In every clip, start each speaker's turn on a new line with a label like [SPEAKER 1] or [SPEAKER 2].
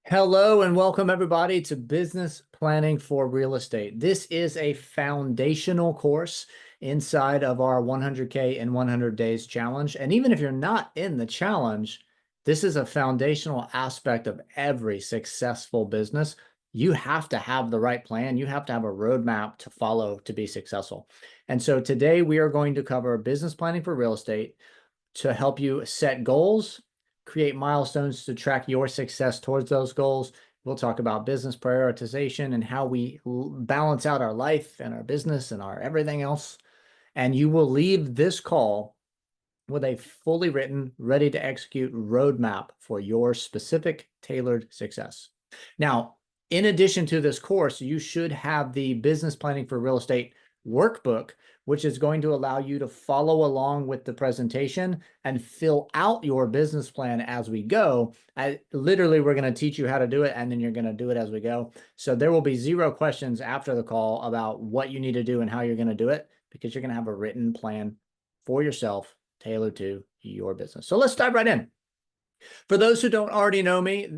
[SPEAKER 1] Hello and welcome everybody to Business Planning for Real Estate. This is a foundational course inside of our 100K in 100 Days challenge. And even if you're not in the challenge, this is a foundational aspect of every successful business. You have to have the right plan. You have to have a roadmap to follow to be successful. And so today we are going to cover business planning for real estate to help you set goals, create milestones to track your success towards those goals. We'll talk about business prioritization and how we balance out our life and our business and our everything else. And you will leave this call with a fully written, ready to execute roadmap for your specific tailored success. Now, in addition to this course, you should have the business planning for real estate workbook, which is going to allow you to follow along with the presentation and fill out your business plan as we go. Literally, we're going to teach you how to do it, and then you're going to do it as we go. So there will be zero questions after the call about what you need to do and how you're going to do it, because you're going to have a written plan for yourself tailored to your business. So let's dive right in. For those who don't already know me,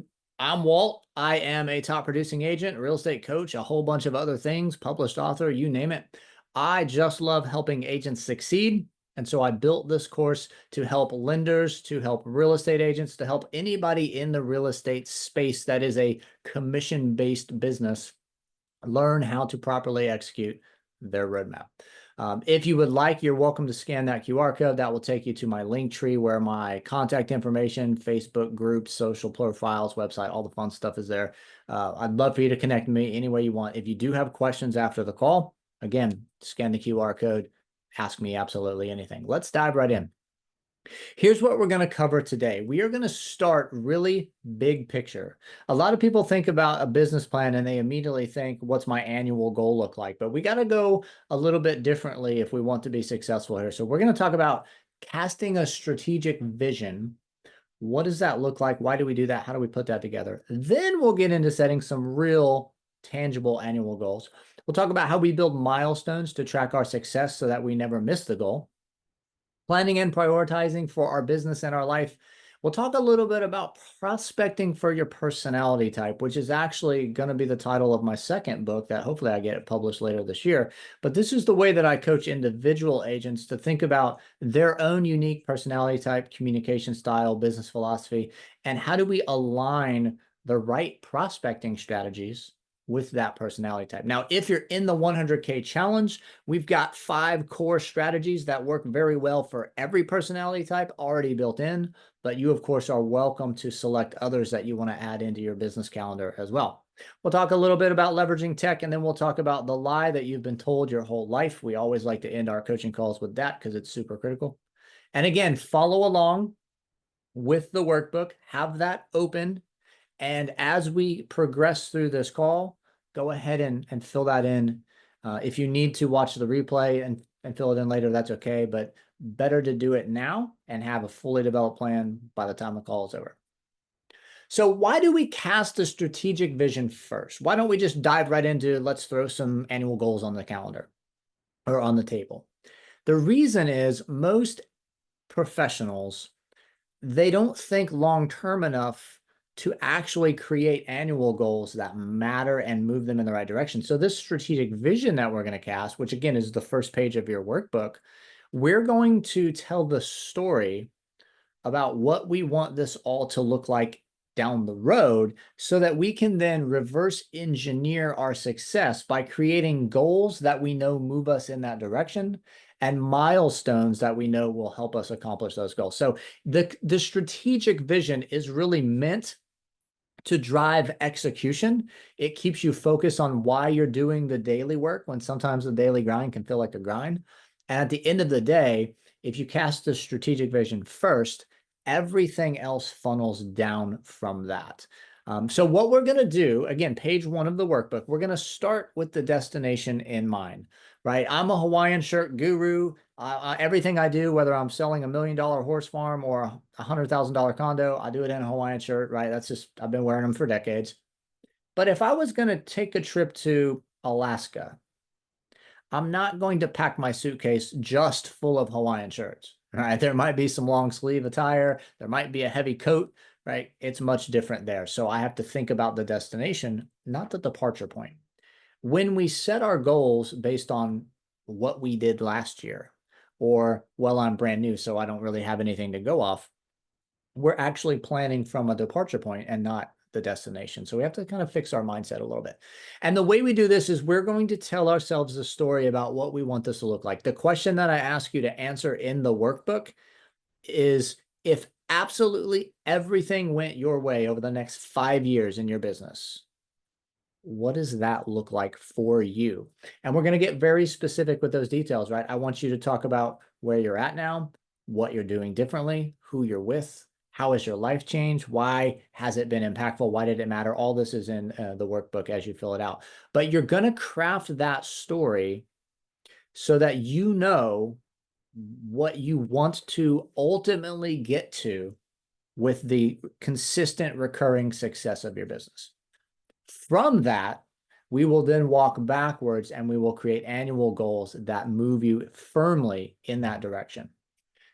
[SPEAKER 1] I'm Walt. I am a top producing agent, real estate coach, a whole bunch of other things, published author, you name it. I just love helping agents succeed. And so I built this course to help lenders, to help real estate agents, to help anybody in the real estate space that is a commission-based business learn how to properly execute their roadmap. If you would like, you're welcome to scan that QR code. That will take you to my link tree where my contact information, Facebook groups, social profiles, website, all the fun stuff is there. I'd love for you to connect with me any way you want. If you do have questions after the call, again, scan the QR code, ask me absolutely anything. Let's dive right in. Here's what we're going to cover today. We are going to start really big picture. A lot of people think about a business plan and they immediately think, what's my annual goal look like? But we got to go a little bit differently if we want to be successful here. So we're going to talk about casting a strategic vision. What does that look like? Why do we do that? How do we put that together? Then we'll get into setting some real tangible annual goals. We'll talk about how we build milestones to track our success so that we never miss the goal. Planning and prioritizing for our business and our life. We'll talk a little bit about prospecting for your personality type, which is actually going to be the title of my second book that hopefully I get it published later this year. But this is the way that I coach individual agents to think about their own unique personality type, communication style, business philosophy, and how do we align the right prospecting strategies with that personality type. Now, if you're in the 100K challenge, we've got 5 core strategies that work very well for every personality type already built in, but you, of course, are welcome to select others that you want to add into your business calendar as well. We'll talk a little bit about leveraging tech, and then we'll talk about the lie that you've been told your whole life. We always like to end our coaching calls with that because it's super critical. And again, follow along with the workbook, have that open. And as we progress through this call, go ahead and fill that in. If you need to watch the replay and fill it in later, that's okay. But better to do it now and have a fully developed plan by the time the call is over. So why do we cast a strategic vision first? Why don't we just dive right into, let's throw some annual goals on the calendar or on the table? The reason is most professionals, they don't think long-term enough to actually create annual goals that matter and move them in the right direction. So this strategic vision that we're going to cast, which again is the first page of your workbook, we're going to tell the story about what we want this all to look like down the road so that we can then reverse engineer our success by creating goals that we know move us in that direction and milestones that we know will help us accomplish those goals. So the strategic vision is really meant to drive execution. It keeps you focused on why you're doing the daily work when sometimes the daily grind can feel like a grind. And at the end of the day, if you cast the strategic vision first, everything else funnels down from that. So what we're going to do, again, page 1 of the workbook, we're going to start with the destination in mind, right? I'm a Hawaiian shirt guru. Everything I do, whether I'm selling $1 million horse farm or a $100,000 condo, I do it in a Hawaiian shirt, right? That's just, I've been wearing them for decades. But if I was going to take a trip to Alaska, I'm not going to pack my suitcase just full of Hawaiian shirts, right? There might be some long sleeve attire. There might be a heavy coat, right? It's much different there. So I have to think about the destination, not the departure point. When we set our goals based on what we did last year, or, well, I'm brand new, so I don't really have anything to go off, we're actually planning from a departure point and not the destination. So we have to kind of fix our mindset a little bit. And the way we do this is we're going to tell ourselves a story about what we want this to look like. The question that I ask you to answer in the workbook is, if absolutely everything went your way over the next 5 years in your business, what does that look like for you? And we're going to get very specific with those details, right? I want you to talk about where you're at now, what you're doing differently, who you're with, how has your life changed, why has it been impactful, why did it matter? All this is in the workbook as you fill it out. But you're going to craft that story so that you know what you want to ultimately get to with the consistent recurring success of your business. From that, we will then walk backwards and we will create annual goals that move you firmly in that direction.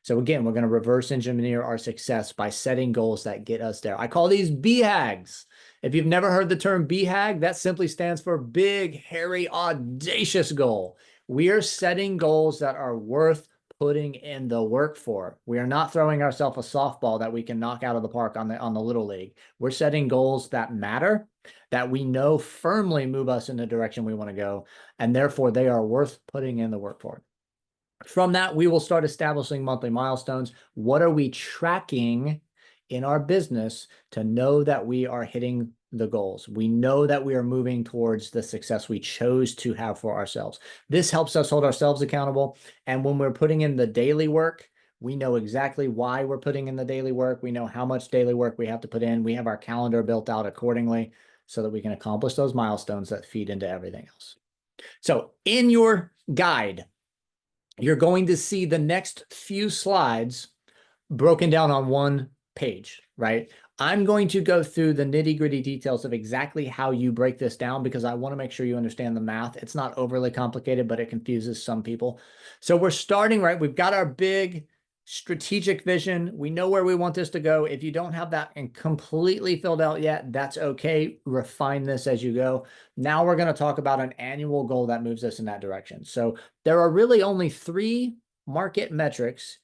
[SPEAKER 1] So again, we're going to reverse engineer our success by setting goals that get us there. I call these BHAGs. If you've never heard the term BHAG, that simply stands for big, hairy, audacious goal. We are setting goals that are worth putting in the work for. We are not throwing ourselves a softball that we can knock out of the park on the little league. We're setting goals that matter, that we know firmly move us in the direction we want to go, and therefore they are worth putting in the work for. From that, we will start establishing monthly milestones. What are we tracking in our business to know that we are hitting the goals? We know that we are moving towards the success we chose to have for ourselves. This helps us hold ourselves accountable. And when we're putting in the daily work, we know exactly why we're putting in the daily work. We know how much daily work we have to put in. We have our calendar built out accordingly so that we can accomplish those milestones that feed into everything else. So in your guide, you're going to see the next few slides broken down on one page, right? I'm going to go through the nitty-gritty details of exactly how you break this down because I want to make sure you understand the math. It's not overly complicated, but it confuses some people. So we're starting, right? We've got our big strategic vision. We know where we want this to go. If you don't have that and completely filled out yet, that's okay. Refine this as you go. Now we're going to talk about an annual goal that moves us in that direction. So there are really only 3 market metrics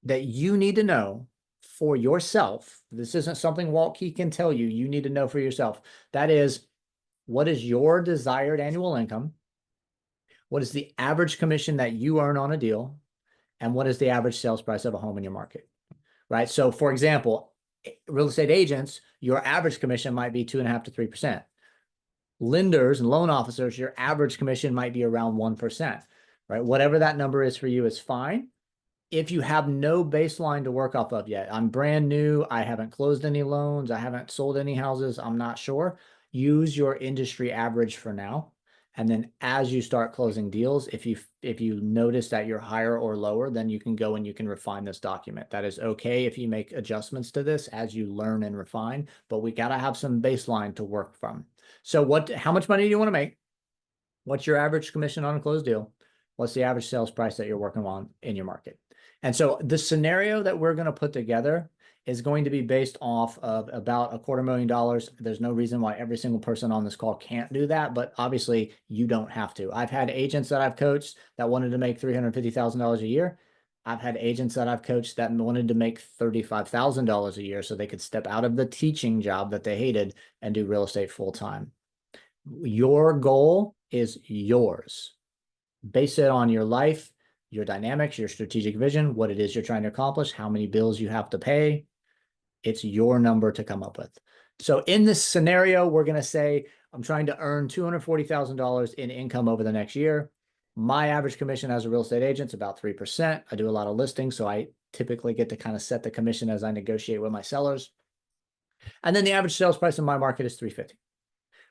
[SPEAKER 1] that you need to know for yourself. This isn't something Walt Key can tell you. You need to know for yourself. That is, what is your desired annual income? What is the average commission that you earn on a deal? And what is the average sales price of a home in your market, right? So for example, real estate agents, your average commission might be 2.5 to 3%. Lenders and loan officers, your average commission might be around 1%, right? Whatever that number is for you is fine. If you have no baseline to work off of yet, I'm brand new, I haven't closed any loans, I haven't sold any houses, I'm not sure, use your industry average for now. And then as you start closing deals, if you notice that you're higher or lower, then you can go and you can refine this document. That is okay if you make adjustments to this as you learn and refine, but we got to have some baseline to work from. So how much money do you want to make? What's your average commission on a closed deal? What's the average sales price that you're working on in your market? And so the scenario that we're going to put together is going to be based off of about $250,000. There's no reason why every single person on this call can't do that, but obviously you don't have to. I've had agents that I've coached that wanted to make $350,000 a year. I've had agents that I've coached that wanted to make $35,000 a year so they could step out of the teaching job that they hated and do real estate full time. Your goal is yours. Base it on your life, your dynamics, your strategic vision, what it is you're trying to accomplish, how many bills you have to pay. It's your number to come up with. So in this scenario, we're going to say, I'm trying to earn $240,000 in income over the next year. My average commission as a real estate agent is about 3%. I do a lot of listings, so I typically get to kind of set the commission as I negotiate with my sellers. And then the average sales price in my market is $350,000.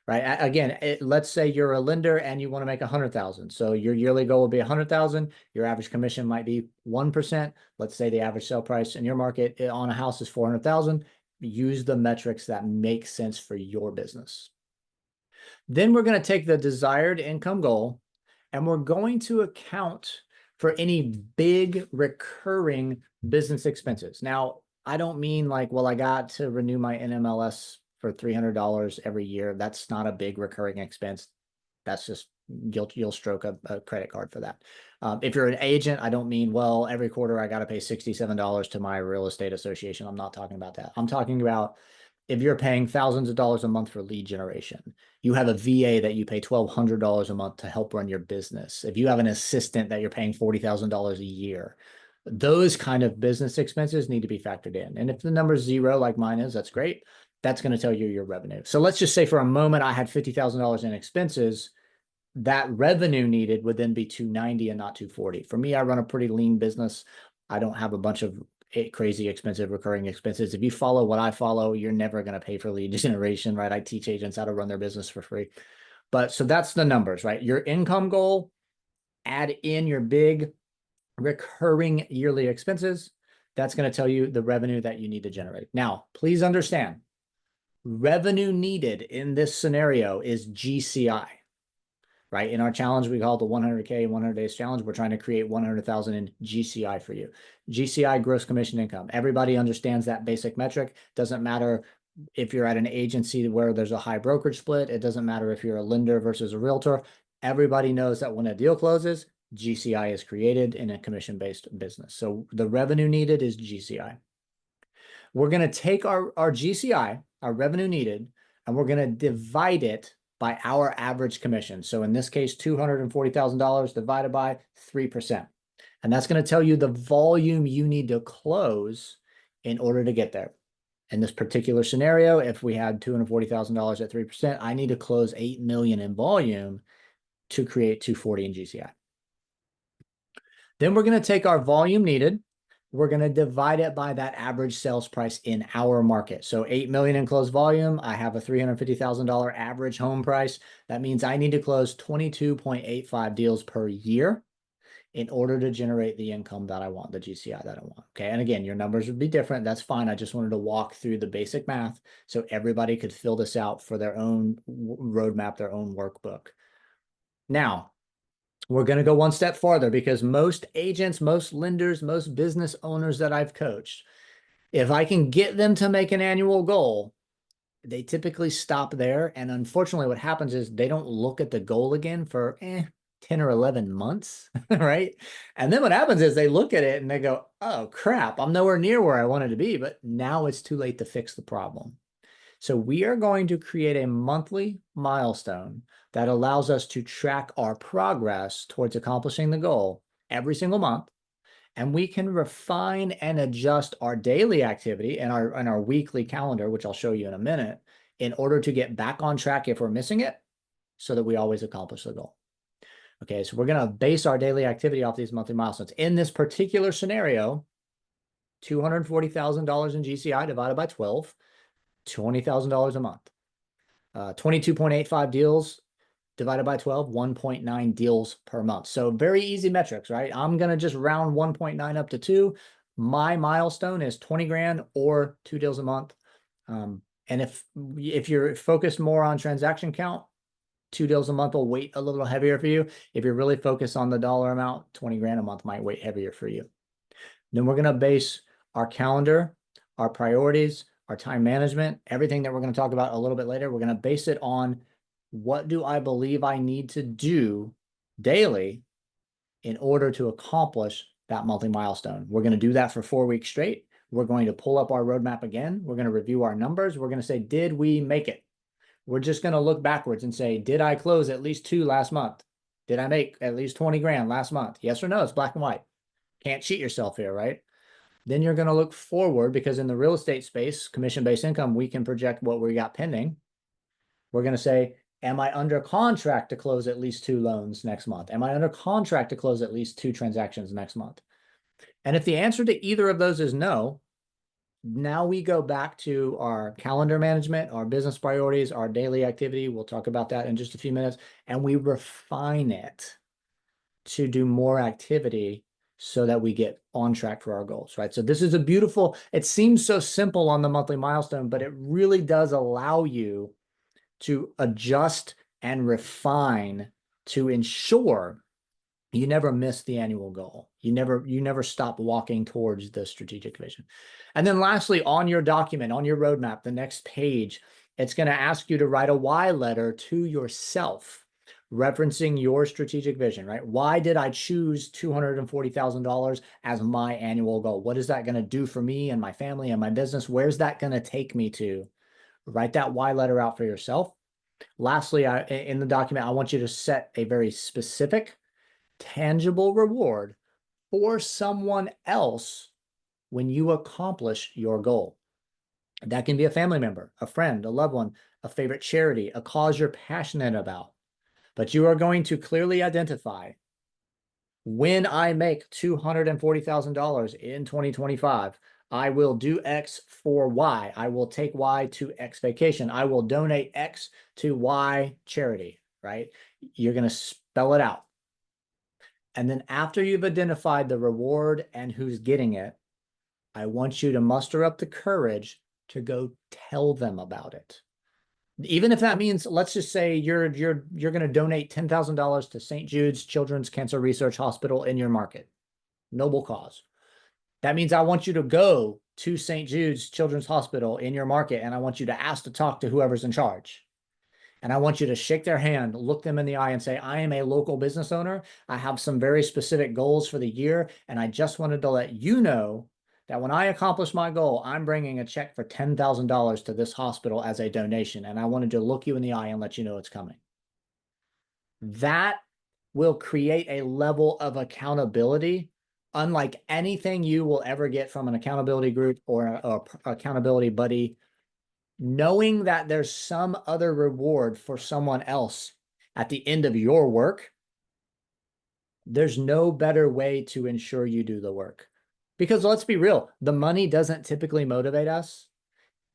[SPEAKER 1] Right. Again, let's say you're a lender and you want to make 100,000. So your yearly goal will be 100,000. Your average commission might be 1%. Let's say the average sale price in your market on a house is 400,000. Use the metrics that make sense for your business. Then we're going to take the desired income goal and we're going to account for any big recurring business expenses. Now, I don't mean like, well, I got to renew my NMLS for $300 every year. That's not a big recurring expense. That's just you'll stroke a credit card for that. If you're an agent, I don't mean, well, every quarter I got to pay $67 to my real estate association. I'm not talking about that. I'm talking about if you're paying thousands of dollars a month for lead generation, you have a VA that you pay $1,200 a month to help run your business. If you have an assistant that you're paying $40,000 a year, those kind of business expenses need to be factored in. And if the number's zero, like mine is, that's great. That's going to tell you your revenue. So let's just say for a moment I had $50,000 in expenses. That revenue needed would then be 290 and not 240. For me, I run a pretty lean business. I don't have a bunch of crazy expensive recurring expenses. If you follow what I follow, you're never going to pay for lead generation, right? I teach agents how to run their business for free. But so that's the numbers, right? Your income goal, add in your big recurring yearly expenses. That's going to tell you the revenue that you need to generate. Now, please understand, revenue needed in this scenario is GCI. Right? In our challenge, we call it the 100K 100 days challenge. We're trying to create 100,000 in GCI for you. GCI, gross commission income. Everybody understands that basic metric. Doesn't matter if you're at an agency where there's a high brokerage split. It doesn't matter if you're a lender versus a realtor. Everybody knows that when a deal closes, GCI is created in a commission-based business. So the revenue needed is GCI. We're going to take our GCI, our revenue needed, and we're going to divide it by our average commission. So in this case, $240,000 divided by 3%. And that's going to tell you the volume you need to close in order to get there. In this particular scenario, if we had $240,000 at 3%, I need to close 8 million in volume to create 240 in GCI. Then we're going to take our volume needed. We're going to divide it by that average sales price in our market. So 8 million in closed volume. I have a $350,000 average home price. That means I need to close 22.85 deals per year in order to generate the income that I want, the GCI that I want. Okay. And again, your numbers would be different. That's fine. I just wanted to walk through the basic math so everybody could fill this out for their own roadmap, their own workbook. Now, we're going to go one step farther because most agents, most lenders, most business owners that I've coached, if I can get them to make an annual goal, they typically stop there. And unfortunately, what happens is they don't look at the goal again for 10 or 11 months, right? And then what happens is they look at it and they go, oh, crap, I'm nowhere near where I wanted to be, but now it's too late to fix the problem. So we are going to create a monthly milestone that allows us to track our progress towards accomplishing the goal every single month. And we can refine and adjust our daily activity and our weekly calendar, which I'll show you in a minute, in order to get back on track if we're missing it, so that we always accomplish the goal. Okay, so we're going to base our daily activity off these monthly milestones. In this particular scenario, $240,000 in GCI divided by 12, $20,000 a month. 22.85 deals divided by 12, 1.9 deals per month. So very easy metrics, right? I'm going to just round 1.9 up to 2. My milestone is 20 grand or 2 deals a month. And if you're focused more on transaction count, 2 deals a month will weight a little heavier for you. If you're really focused on the dollar amount, 20 grand a month might weight heavier for you. Then we're going to base our calendar, our priorities, our time management, everything that we're going to talk about a little bit later. We're going to base it on what do I believe I need to do daily in order to accomplish that monthly milestone. We're going to do that for 4 weeks straight. We're going to pull up our roadmap again. We're going to review our numbers. We're going to say, did we make it? We're just going to look backwards and say, did I close at least 2 last month? Did I make at least 20 grand last month? Yes or no? It's black and white. Can't cheat yourself here, right? Then you're going to look forward because in the real estate space, commission-based income, we can project what we got pending. We're going to say, am I under contract to close at least 2 loans next month? Am I under contract to close at least 2 transactions next month? And if the answer to either of those is no, now we go back to our calendar management, our business priorities, our daily activity. We'll talk about that in just a few minutes. And we refine it to do more activity so that we get on track for our goals, right? So this is a beautiful, it seems so simple on the monthly milestone, but it really does allow you to adjust and refine to ensure you never miss the annual goal. You never stop walking towards the strategic vision. And then lastly, on your document, on your roadmap, the next page, it's going to ask you to write a why letter to yourself, referencing your strategic vision, right? Why did I choose $240,000 as my annual goal? What is that going to do for me and my family and my business? Where's that going to take me to? Write that why letter out for yourself. Lastly, in the document, I want you to set a very specific, tangible reward for someone else when you accomplish your goal. That can be a family member, a friend, a loved one, a favorite charity, a cause you're passionate about. But you are going to clearly identify, when I make $240,000 in 2025, I will do X for Y. I will take Y to X vacation. I will donate X to Y charity, right? You're going to spell it out. And then after you've identified the reward and who's getting it, I want you to muster up the courage to go tell them about it. Even if that means, let's just say you're going to donate $10,000 to St. Jude's Children's Cancer Research Hospital in your market. Noble cause. That means I want you to go to St. Jude's Children's Hospital in your market, and I want you to ask to talk to whoever's in charge. And I want you to shake their hand, look them in the eye and say, I am a local business owner. I have some very specific goals for the year. And I just wanted to let you know that when I accomplish my goal, I'm bringing a check for $10,000 to this hospital as a donation. And I wanted to look you in the eye and let you know it's coming. That will create a level of accountability unlike anything you will ever get from an accountability group or an accountability buddy. Knowing that there's some other reward for someone else at the end of your work, there's no better way to ensure you do the work. Because let's be real, the money doesn't typically motivate us.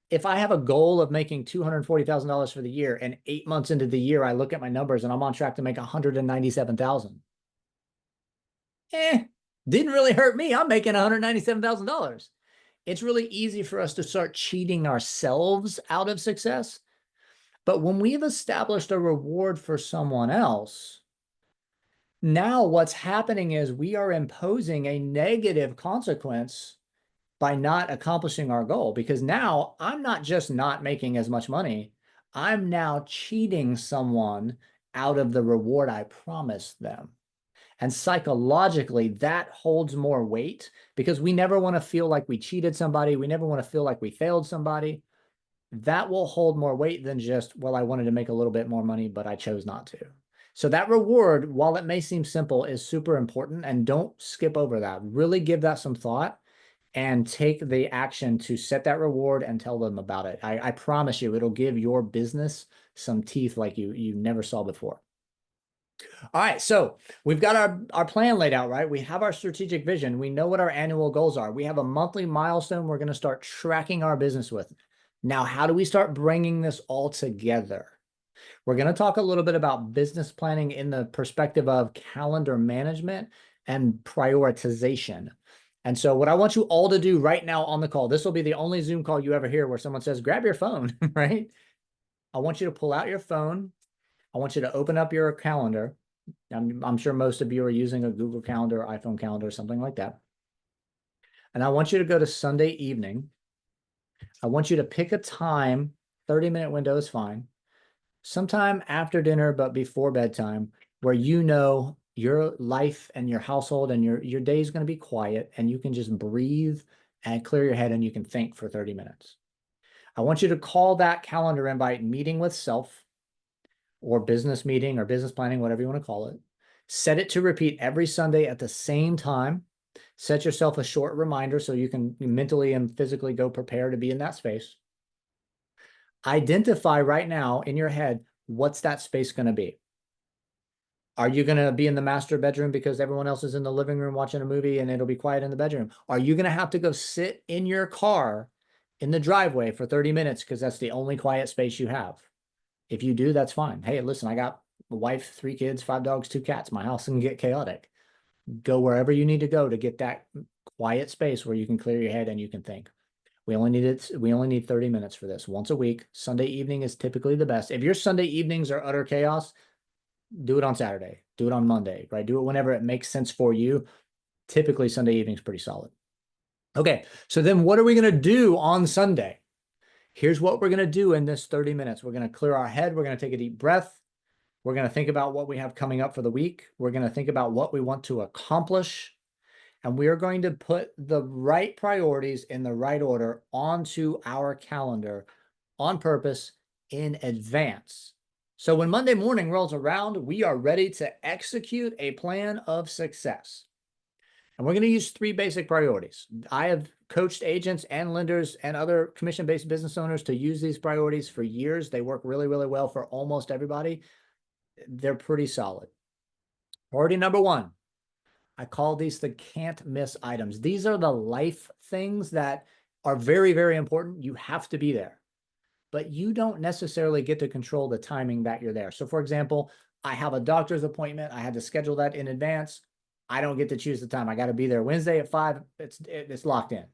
[SPEAKER 1] If I have a goal of making $240,000 for the year and 8 months into the year, I look at my numbers and I'm on track to make $197,000. Didn't really hurt me. I'm making $197,000. It's really easy for us to start cheating ourselves out of success. But when we've established a reward for someone else, now what's happening is we are imposing a negative consequence by not accomplishing our goal, because now I'm not just not making as much money, I'm now cheating someone out of the reward I promised them. And psychologically, that holds more weight because we never want to feel like we cheated somebody. We never want to feel like we failed somebody. That will hold more weight than just, well, I wanted to make a little bit more money, but I chose not to. So that reward, while it may seem simple, is super important. And don't skip over that. Really give that some thought and take the action to set that reward and tell them about it. I promise you, it'll give your business some teeth like you never saw before. All right, so we've got our plan laid out, right? We have our strategic vision. We know what our annual goals are. We have a monthly milestone we're going to start tracking our business with. Now, how do we start bringing this all together? We're going to talk a little bit about business planning in the perspective of calendar management and prioritization. And so what I want you all to do right now on the call, this will be the only Zoom call you ever hear where someone says, grab your phone, right? I want you to pull out your phone. I want you to open up your calendar. I'm sure most of you are using a Google Calendar, iPhone calendar, something like that. And I want you to go to Sunday evening. I want you to pick a time, 30-minute window is fine, sometime after dinner, but before bedtime, where you know your life and your household and your day is going to be quiet and you can just breathe and clear your head and you can think for 30 minutes. I want you to call that calendar invite meeting with self, or business meeting or business planning, whatever you want to call it. Set it to repeat every Sunday at the same time. Set yourself a short reminder so you can mentally and physically go prepare to be in that space. Identify right now in your head, what's that space going to be? Are you going to be in the master bedroom because everyone else is in the living room watching a movie and it'll be quiet in the bedroom? Are you going to have to go sit in your car in the driveway for 30 minutes because that's the only quiet space you have? If you do, that's fine. Hey, listen, I got a wife, 3 kids, 5 dogs, 2 cats. My house can get chaotic. Go wherever you need to go to get that quiet space where you can clear your head and you can think. We only need 30 minutes for this once a week. Sunday evening is typically the best. If your Sunday evenings are utter chaos, do it on Saturday. Do it on Monday, right? Do it whenever it makes sense for you. Typically Sunday evening's pretty solid. Okay, so then what are we going to do on Sunday? Here's what we're going to do in this 30 minutes. We're going to clear our head. We're going to take a deep breath. We're going to think about what we have coming up for the week. We're going to think about what we want to accomplish. And we are going to put the right priorities in the right order onto our calendar on purpose in advance. So when Monday morning rolls around, we are ready to execute a plan of success. And we're going to use 3 basic priorities. I have coached agents and lenders and other commission-based business owners to use these priorities for years. They work really, really well for almost everybody. They're pretty solid. Priority number 1, I call these the can't miss items. These are the life things that are very, very important. You have to be there, but you don't necessarily get to control the timing that you're there. So for example, I have a doctor's appointment. I had to schedule that in advance. I don't get to choose the time. I got to be there Wednesday at 5. It's locked in.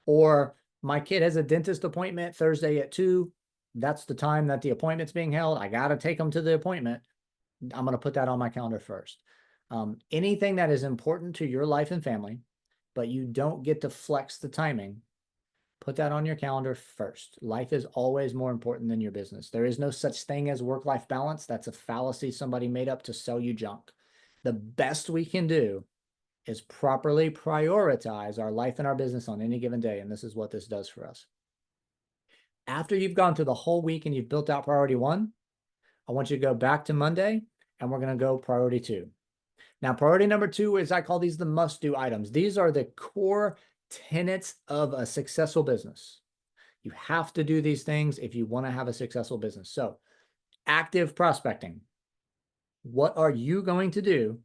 [SPEAKER 1] Or my kid has a dentist appointment Thursday at 2. That's the time that the appointment's being held. I got to take them to the appointment. I'm going to put that on my calendar first. Anything that is important to your life and family, but you don't get to flex the timing, put that on your calendar first. Life is always more important than your business. There is no such thing as work-life balance. That's a fallacy somebody made up to sell you junk. The best we can do is properly prioritize our life and our business on any given day. And this is what this does for us. After you've gone through the whole week and you've built out priority 1, I want you to go back to Monday and we're going to go priority 2. Now, priority number 2 is, I call these the must-do items. These are the core tenets of a successful business. You have to do these things if you want to have a successful business. So, active prospecting. What are you going to do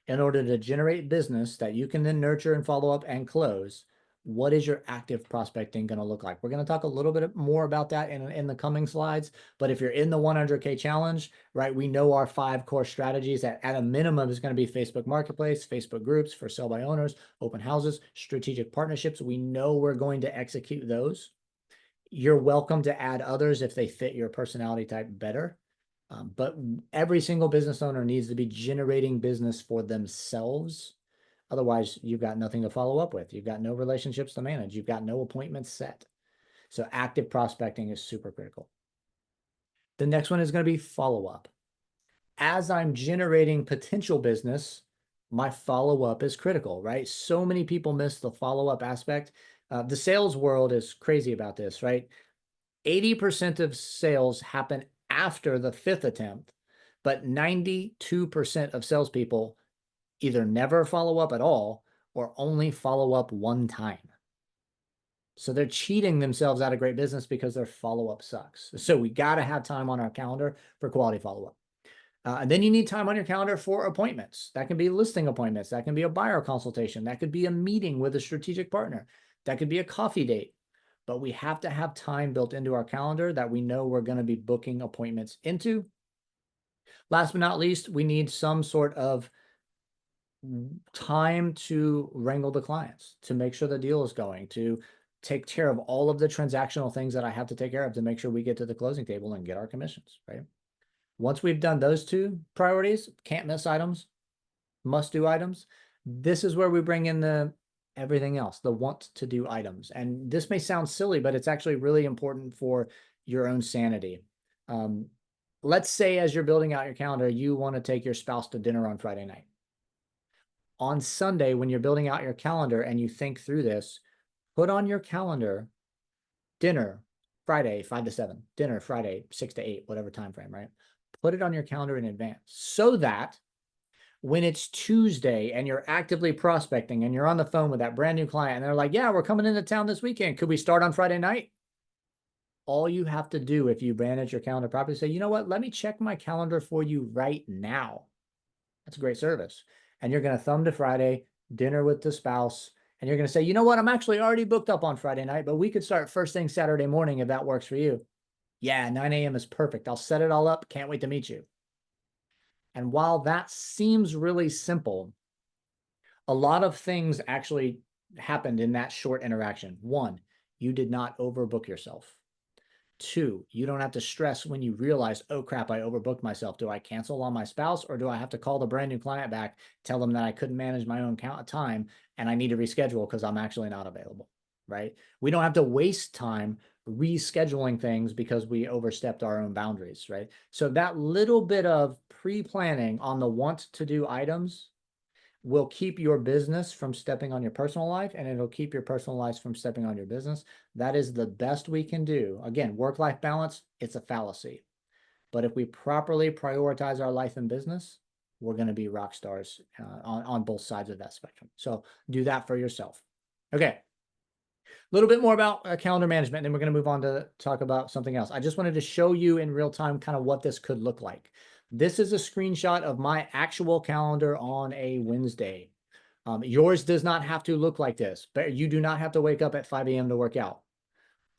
[SPEAKER 1] in order to generate business that you can then nurture and follow up and close? What is your active prospecting going to look like? We're going to talk a little bit more about that in the coming slides. But if you're in the 100K challenge, right, we know our 5 core strategies at a minimum is going to be Facebook Marketplace, Facebook groups for sell by owners, open houses, strategic partnerships. We know we're going to execute those. You're welcome to add others if they fit your personality type better. But every single business owner needs to be generating business for themselves. Otherwise, you've got nothing to follow up with. You've got no relationships to manage. You've got no appointments set. So active prospecting is super critical. The next one is going to be follow-up. As I'm generating potential business, my follow-up is critical, right? So many people miss the follow-up aspect. The sales world is crazy about this, right? 80% of sales happen after the 5th attempt, but 92% of salespeople either never follow up at all or only follow up 1 time. So they're cheating themselves out of great business because their follow-up sucks. So we got to have time on our calendar for quality follow-up. And then you need time on your calendar for appointments. That can be listing appointments. That can be a buyer consultation. That could be a meeting with a strategic partner. That could be a coffee date. But we have to have time built into our calendar that we know we're going to be booking appointments into. Last but not least, we need some sort of time to wrangle the clients, to make sure the deal is going, to take care of all of the transactional things that I have to take care of to make sure we get to the closing table and get our commissions, right? Once we've done those 2 priorities, can't miss items, must do items, this is where we bring in the everything else, the want to do items. And this may sound silly, but it's actually really important for your own sanity. Let's say as you're building out your calendar, you want to take your spouse to dinner on Friday night. On Sunday, when you're building out your calendar and you think through this, put on your calendar dinner Friday 5 to 7, dinner Friday 6 to 8, whatever time frame, right? Put it on your calendar in advance so that when it's Tuesday and you're actively prospecting and you're on the phone with that brand new client and they're like, yeah, we're coming into town this weekend. Could we start on Friday night? All you have to do if you manage your calendar properly, say, you know what, let me check my calendar for you right now. That's a great service. And you're going to thumb to Friday, dinner with the spouse, and you're going to say, you know what, I'm actually already booked up on Friday night, but we could start first thing Saturday morning if that works for you. Yeah, 9 a.m. is perfect. I'll set it all up. Can't wait to meet you. And while that seems really simple, a lot of things actually happened in that short interaction. 1, you did not overbook yourself. Two, you don't have to stress when you realize, oh crap, I overbooked myself. Do I cancel on my spouse, or do I have to call the brand new client back, tell them that I couldn't manage my own time and I need to reschedule because I'm actually not available, right? We don't have to waste time rescheduling things because we overstepped our own boundaries, right? So that little bit of pre-planning on the want to do items will keep your business from stepping on your personal life, and it'll keep your personal life from stepping on your business. That is the best we can do. Again, work-life balance, it's a fallacy. But if we properly prioritize our life and business, we're going to be rock stars on both sides of that spectrum. So do that for yourself. Okay. A little bit more about calendar management, and then we're going to move on to talk about something else. I just wanted to show you in real time kind of what this could look like. This is a screenshot of my actual calendar on a Wednesday. Yours does not have to look like this, but you do not have to wake up at 5 a.m. to work out.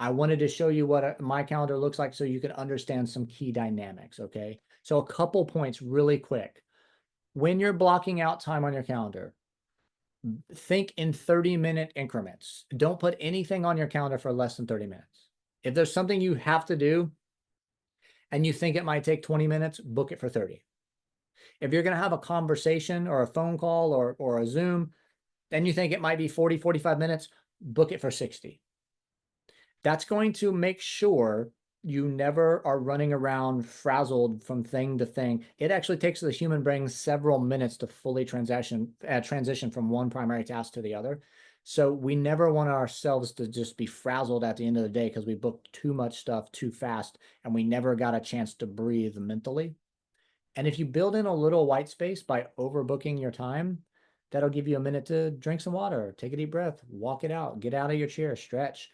[SPEAKER 1] I wanted to show you what my calendar looks like so you can understand some key dynamics, okay? So a couple points really quick. When you're blocking out time on your calendar, think in 30-minute increments. Don't put anything on your calendar for less than 30 minutes. If there's something you have to do and you think it might take 20 minutes, book it for 30. If you're going to have a conversation or a phone call or a Zoom, then you think it might be 40, 45 minutes, book it for 60. That's going to make sure you never are running around frazzled from thing to thing. It actually takes the human brain several minutes to fully transition from one primary task to the other. So we never want ourselves to just be frazzled at the end of the day because we booked too much stuff too fast and we never got a chance to breathe mentally. And if you build in a little white space by overbooking your time, that'll give you a minute to drink some water, take a deep breath, walk it out, get out of your chair, stretch,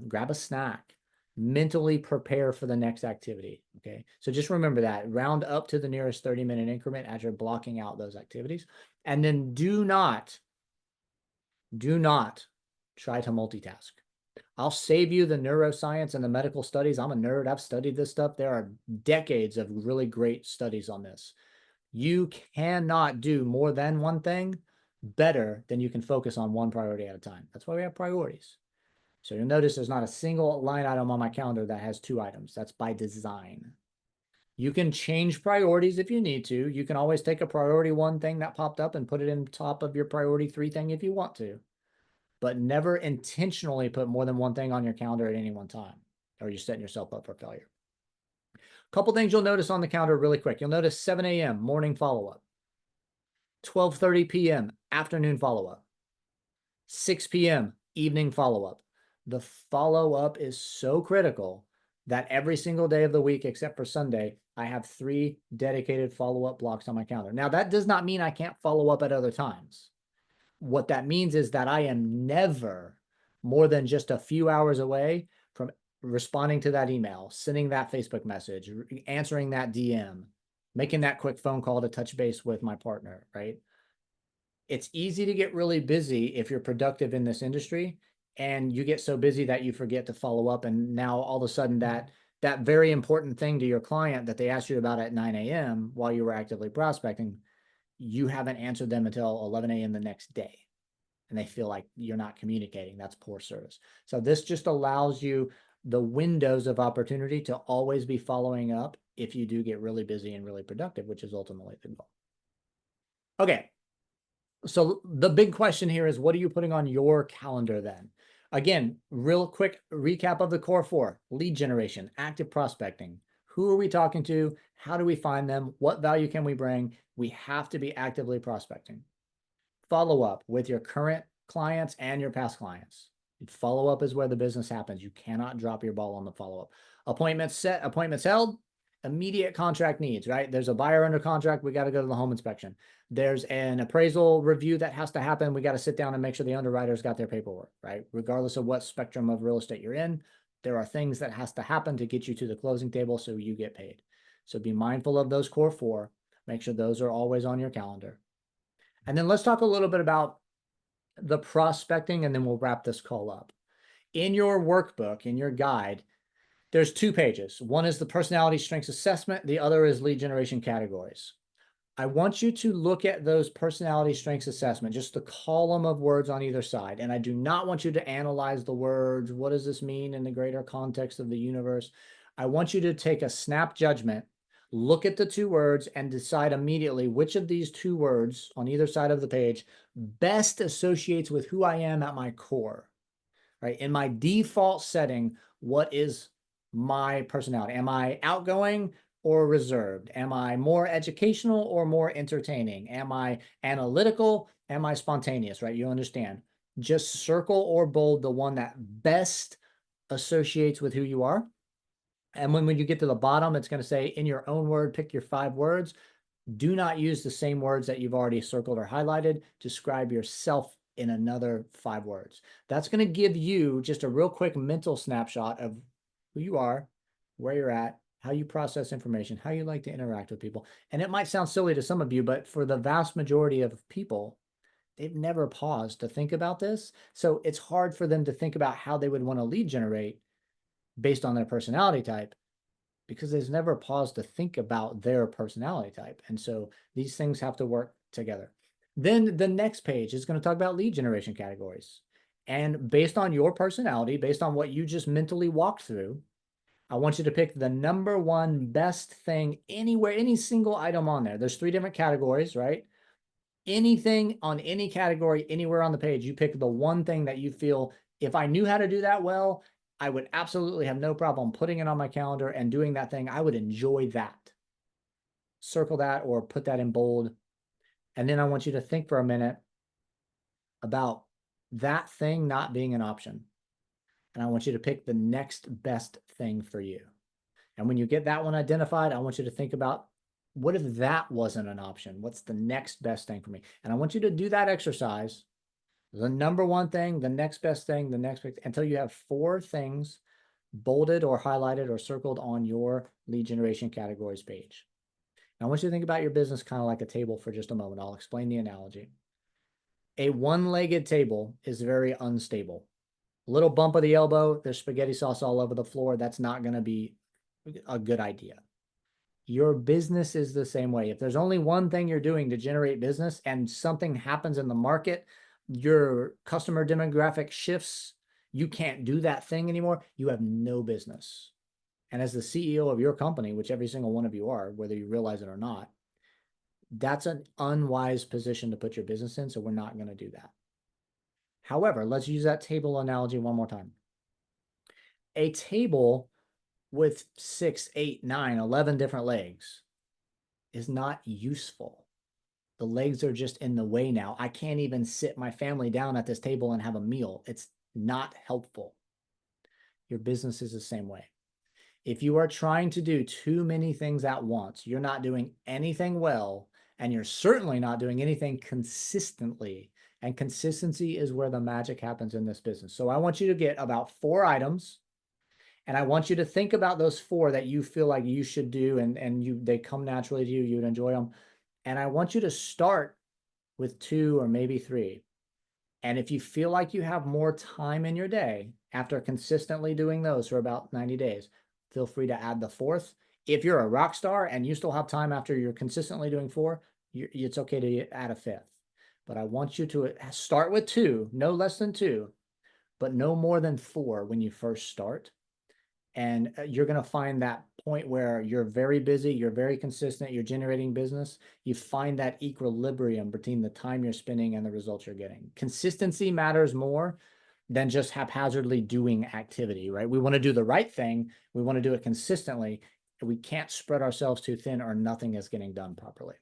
[SPEAKER 1] grab a snack, mentally prepare for the next activity. Okay. So just remember that. Round up to the nearest 30-minute increment as you're blocking out those activities. And then do not try to multitask. I'll save you the neuroscience and the medical studies. I'm a nerd. I've studied this stuff. There are decades of really great studies on this. You cannot do more than one thing better than you can focus on one priority at a time. That's why we have priorities. So you'll notice there's not a single line item on my calendar that has 2 items. That's by design. You can change priorities if you need to. You can always take a priority 1 thing that popped up and put it in top of your priority 3 thing if you want to. But never intentionally put more than 1 thing on your calendar at any one time, or you're setting yourself up for failure. A couple things you'll notice on the calendar really quick. You'll notice 7 a.m. morning follow-up, 12:30 p.m. afternoon follow-up, 6 p.m. evening follow-up. The follow-up is so critical that every single day of the week, except for Sunday, I have 3 dedicated follow-up blocks on my calendar. Now, that does not mean I can't follow up at other times. What that means is that I am never more than just a few hours away from responding to that email, sending that Facebook message, answering that DM, making that quick phone call to touch base with my partner, right? It's easy to get really busy if you're productive in this industry, and you get so busy that you forget to follow up. And now all of a sudden that very important thing to your client that they asked you about at 9 a.m. while you were actively prospecting, you haven't answered them until 11 a.m. the next day. And they feel like you're not communicating. That's poor service. So this just allows you the windows of opportunity to always be following up if you do get really busy and really productive, which is ultimately the goal. Okay. So the big question here is, what are you putting on your calendar then? Again, real quick recap of the core 4: lead generation, active prospecting. Who are we talking to? How do we find them? What value can we bring? We have to be actively prospecting. Follow up with your current clients and your past clients. Follow up is where the business happens. You cannot drop your ball on the follow up. Appointments set, appointments held, immediate contract needs, right? There's a buyer under contract. We got to go to the home inspection. There's an appraisal review that has to happen. We got to sit down and make sure the underwriters got their paperwork, right? Regardless of what spectrum of real estate you're in, there are things that has to happen to get you to the closing table so you get paid. So be mindful of those core 4. Make sure those are always on your calendar. And then let's talk a little bit about the prospecting, and then we'll wrap this call up. In your workbook, in your guide, there's 2 pages. One is the personality strengths assessment. The other is lead generation categories. I want you to look at those personality strengths assessment, just the column of words on either side. And I do not want you to analyze the words. What does this mean in the greater context of the universe? I want you to take a snap judgment, look at the two words, and decide immediately which of these two words on either side of the page best associates with who I am at my core, right? In my default setting, what is my personality? Am I outgoing or reserved? Am I more educational or more entertaining? Am I analytical? Am I spontaneous, right? You understand. Just circle or bold the one that best associates with who you are. And when you get to the bottom, it's going to say, in your own word, pick your 5 words. Do not use the same words that you've already circled or highlighted. Describe yourself in another 5 words. That's going to give you just a real quick mental snapshot of who you are, where you're at, how you process information, how you like to interact with people. And it might sound silly to some of you, but for the vast majority of people, they've never paused to think about this. So it's hard for them to think about how they would want to lead generate based on their personality type, because they've never paused to think about their personality type. And so these things have to work together. Then the next page is going to talk about lead generation categories. And based on your personality, based on what you just mentally walked through, I want you to pick the number one best thing anywhere, any single item on there. There's 3 different categories, right? Anything on any category, anywhere on the page, you pick the one thing that you feel, if I knew how to do that well, I would absolutely have no problem putting it on my calendar and doing that thing. I would enjoy that. Circle that or put that in bold. And then I want you to think for a minute about that thing not being an option. And I want you to pick the next best thing for you. And when you get that one identified, I want you to think about, what if that wasn't an option? What's the next best thing for me? And I want you to do that exercise, the number one thing, the next best thing, the next best, until you have 4 things bolded or highlighted or circled on your lead generation categories page. Now, I want you to think about your business kind of like a table for just a moment. I'll explain the analogy. A one-legged table is very unstable. A little bump of the elbow, there's spaghetti sauce all over the floor. That's not going to be a good idea. Your business is the same way. If there's only one thing you're doing to generate business and something happens in the market, your customer demographic shifts, you can't do that thing anymore, you have no business. And as the CEO of your company, which every single one of you are, whether you realize it or not, that's an unwise position to put your business in. So we're not going to do that. However, let's use that table analogy one more time. A table with 6, 8, 9, 11 different legs is not useful. The legs are just in the way now. I can't even sit my family down at this table and have a meal. It's not helpful. Your business is the same way. If you are trying to do too many things at once, you're not doing anything well, and you're certainly not doing anything consistently. And consistency is where the magic happens in this business. So I want you to get about 4 items, and I want you to think about those 4 that you feel like you should do, and they come naturally to you, you would enjoy them. And I want you to start with 2 or maybe 3. And if you feel like you have more time in your day after consistently doing those for about 90 days, feel free to add the 4th. If you're a rock star and you still have time after you're consistently doing 4, it's okay to add a 5th. But I want you to start with 2, no less than 2, but no more than 4 when you first start. And you're going to find that point where you're very busy, you're very consistent, you're generating business. You find that equilibrium between the time you're spending and the results you're getting. Consistency matters more than just haphazardly doing activity, right? We want to do the right thing. We want to do it consistently. We can't spread ourselves too thin or nothing is getting done properly.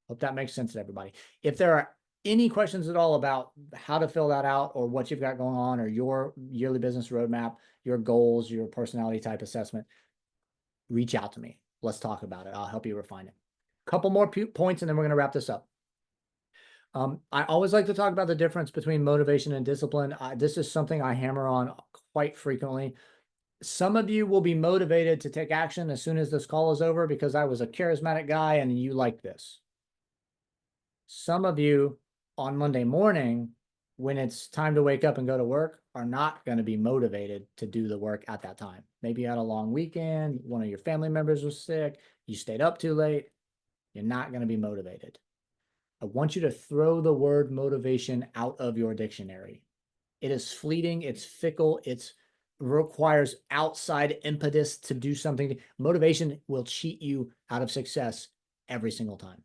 [SPEAKER 1] Hope that makes sense to everybody. If there are any questions at all about how to fill that out or what you've got going on or your yearly business roadmap, your goals, your personality type assessment, reach out to me. Let's talk about it. I'll help you refine it. Couple more points and then we're going to wrap this up. I always like to talk about the difference between motivation and discipline. This is something I hammer on quite frequently. Some of you will be motivated to take action as soon as this call is over because I was a charismatic guy and you like this. Some of you on Monday morning, when it's time to wake up and go to work, are not going to be motivated to do the work at that time. Maybe you had a long weekend, one of your family members was sick, you stayed up too late. you're not going to be motivated. I want you to throw the word motivation out of your dictionary. It is fleeting, it's fickle, it requires outside impetus to do something. Motivation will cheat you out of success every single time.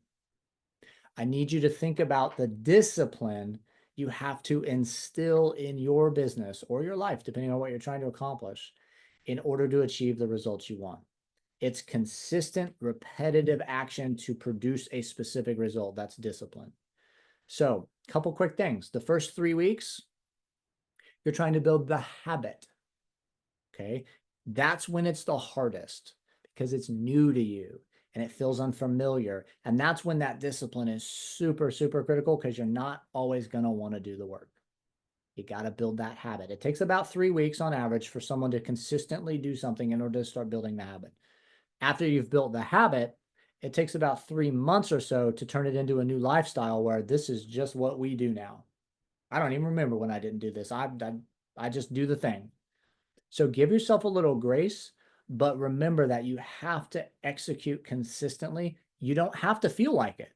[SPEAKER 1] I need you to think about the discipline you have to instill in your business or your life, depending on what you're trying to accomplish, in order to achieve the results you want. It's consistent, repetitive action to produce a specific result. That's discipline. So, a couple quick things. The first 3 weeks, you're trying to build the habit. Okay. That's when it's the hardest because it's new to you and it feels unfamiliar. And that's when that discipline is super, super critical because you're not always going to want to do the work. You got to build that habit. It takes about 3 weeks on average for someone to consistently do something in order to start building the habit. After you've built the habit, it takes about 3 months or so to turn it into a new lifestyle where this is just what we do now. I don't even remember when I didn't do this. I just do the thing. So give yourself a little grace, but remember that you have to execute consistently. You don't have to feel like it.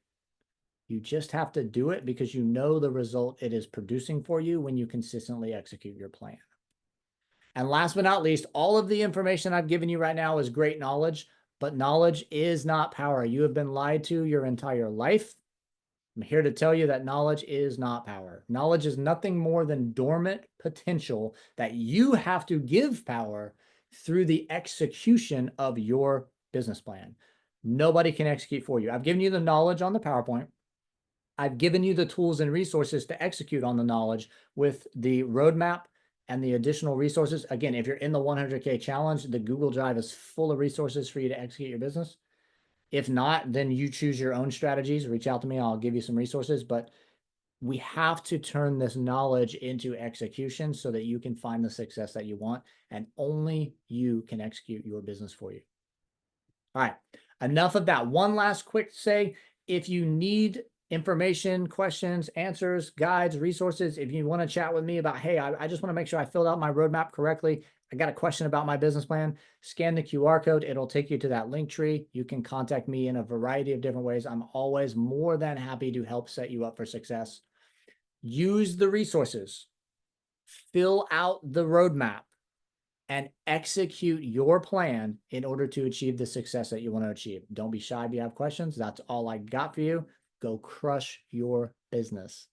[SPEAKER 1] You just have to do it because you know the result it is producing for you when you consistently execute your plan. And last but not least, all of the information I've given you right now is great knowledge, but knowledge is not power. You have been lied to your entire life. I'm here to tell you that knowledge is not power. Knowledge is nothing more than dormant potential that you have to give power through the execution of your business plan. Nobody can execute for you. I've given you the knowledge on the PowerPoint. I've given you the tools and resources to execute on the knowledge with the roadmap and the additional resources. Again, if you're in the 100K challenge, the Google Drive is full of resources for you to execute your business. If not, then you choose your own strategies. Reach out to me. I'll give you some resources. But we have to turn this knowledge into execution so that you can find the success that you want. And only you can execute your business for you. All right. Enough of that. One last quick say, if you need information, questions, answers, guides, resources, if you want to chat with me about, hey, I just want to make sure I filled out my roadmap correctly. I got a question about my business plan. Scan the QR code. It'll take you to that link tree. You can contact me in a variety of different ways. I'm always more than happy to help set you up for success. Use the resources. Fill out the roadmap and execute your plan in order to achieve the success that you want to achieve. Don't be shy if you have questions. That's all I got for you. Go crush your business.